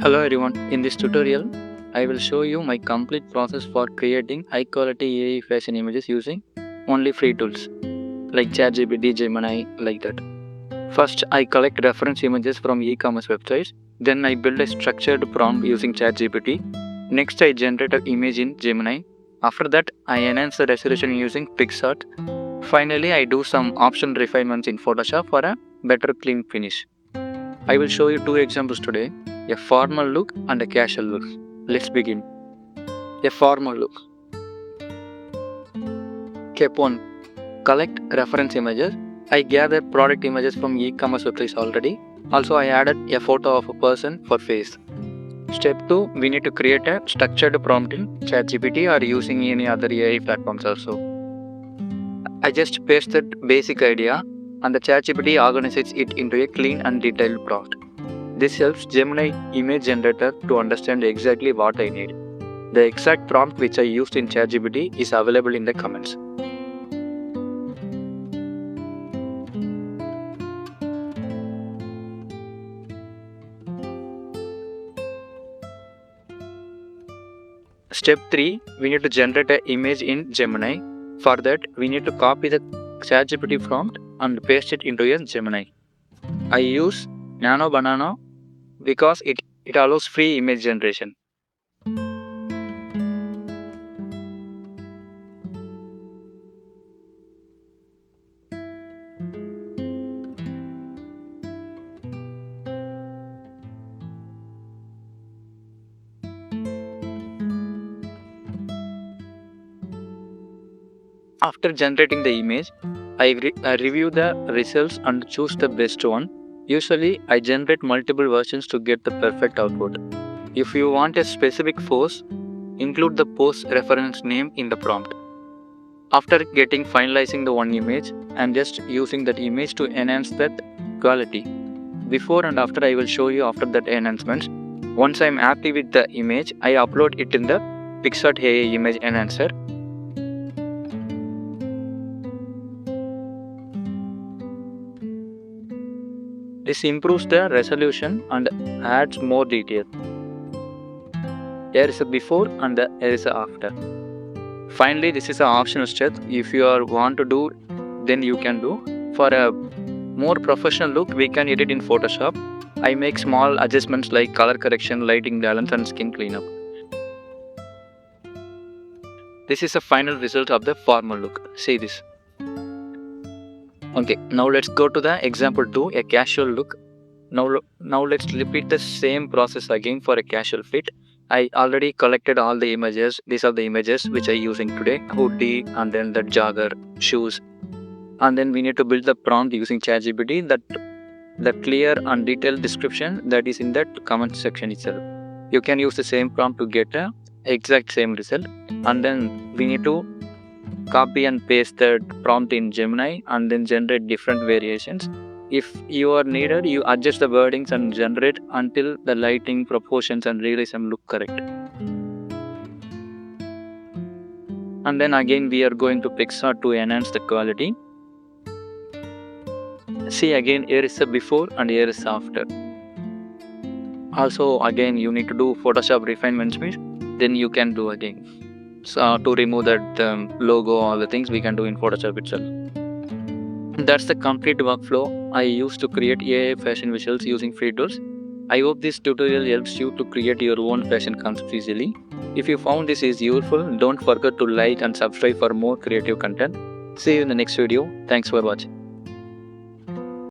Hello everyone, in this tutorial, I will show you my complete process for creating high quality AI fashion images using only free tools like ChatGPT, Gemini, like that. First, I collect reference images from e-commerce websites. Then I build a structured prompt using ChatGPT. Next, I generate an image in Gemini. After that, I enhance the resolution using PicsArt. Finally, I do some option refinements in Photoshop for a better clean finish. I will show you two examples today, a formal look and a casual look. Let's begin. A formal look. Step 1. Collect reference images. I gathered product images from e-commerce websites already. Also, I added a photo of a person for face. Step 2. We need to create a structured prompt in ChatGPT or using any other AI platforms also. I just pasted basic idea and the ChatGPT organizes it into a clean and detailed prompt. This helps Gemini image generator to understand exactly what I need. The exact prompt which I used in ChatGPT is available in the comments. Step 3. We need to generate an image in Gemini. For that, we need to copy the ChatGPT prompt and paste it into a Gemini. I use Nano Banana because it allows free image generation. After generating the image, I review the results and choose the best one. Usually, I generate multiple versions to get the perfect output. If you want a specific pose, include the pose reference name in the prompt. After finalizing the one image, I am just using that image to enhance that quality. Before and after, I will show you after that enhancements. Once I am happy with the image, I upload it in the PicsArt AI image enhancer. This improves the resolution and adds more detail. There is a before and there is a after. Finally, this is an optional step. If you want to do, then you can do. For a more professional look, we can edit in Photoshop. I make small adjustments like color correction, lighting balance and skin cleanup. This is a final result of the formal look. See this. Okay, now let's go to the example 2, a casual look. Now let's repeat the same process again for a casual fit. I already collected all the images. These are the images which I using today. Hoodie and then the jogger, shoes. And then we need to build the prompt using ChatGPT, the clear and detailed description that is in that comment section itself. You can use the same prompt to get the exact same result. And then we need to copy and paste the prompt in Gemini and then generate different variations. If you are needed, you adjust the wordings and generate until the lighting, proportions and realism look correct. And then again we are going to PicsArt to enhance the quality. See again, here is the before and here is after. Also again you need to do Photoshop refinements, then you can do again. So to remove that logo, all the things we can do in Photoshop itself. That's the complete workflow I use to create AI fashion visuals using free tools. I hope this tutorial helps you to create your own fashion concepts easily. If you found this is useful, don't forget to like and subscribe for more creative content. See you in the next video. Thanks for watching.